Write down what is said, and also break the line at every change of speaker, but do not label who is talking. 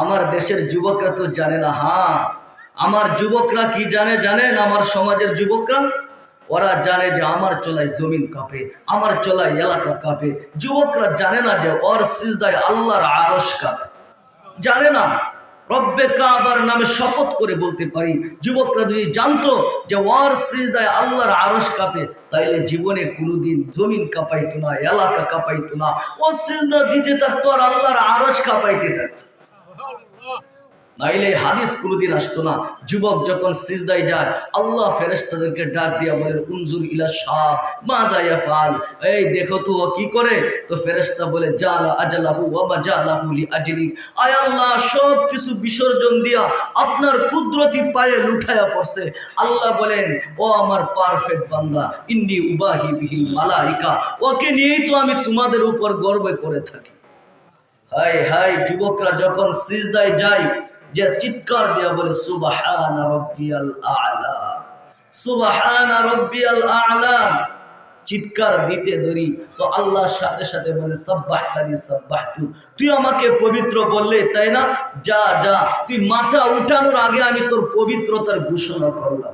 আমার দেশের যুবকরা তো জানে না। হ্যাঁ, আমার যুবকরা কি জানে জানেন? আমার সমাজের যুবকরা ওরা জানে যে আমার চলায় জমিন কাঁপে, আমার চলায় এলাকা কাঁপে। যুবকরা জানে না যে ওর সিজদায় আল্লাহর আরশ কাঁপে, জানে না। রব্বে কাবার নামে শপথ করে বলতে পারি, যুবকরা যদি জানতো যে ওর সিজদায় আল্লাহর আরশ কাঁপে, তাইলে জীবনে কোনোদিন জমিন কাঁপাইতো না, এলাকা কাঁপাইতো না। ও সিজদা দিতে থাকতো আর আল্লাহর আরশ কাঁপাইতে থাকতো, নাইলে হাদিস কোনোদিন আসতো না। যুবক যখন সিজদায় যায়, আল্লাহ ফেরেশতাদেরকে ডাক দিয়া বলেন, উনজুর ইলা শাব মাযা ইয়াফআল, এই দেখো তো ও কি করে। তো ফেরেশতা বলে, জালা আজলাহু ওয়া মা জালাহু লিআজলি, আয় আল্লাহ সব কিছু বিসর্জন দিয়া আপনার কুদরতি পায়ে লুঠায়া পড়ছে। আল্লাহ বলেন, ও আমার পারফেক্ট বান্দা, ইন্নী উবাহি বিহিল মালাইকা, ওকে নিয়েই তো আমি তোমাদের উপর গর্ব করে থাকি। হাই হাই, যুবকরা যখন সিজদায় যায়, যে চিৎকার দিয়া বলে সুবহানা রাব্বিয়াল আ'লা, সুবহানা রাব্বিয়াল আ'লা, চিৎকার দিতে ধরি তো আল্লাহর সাথে সাথে বলে সাব্বাহতানি সাব্বাহতু, তুই আমাকে পবিত্র বললে তাই না, যা যা, তুই মাথা উঠানোর আগে আমি তোর পবিত্রতার ঘোষণা করলাম।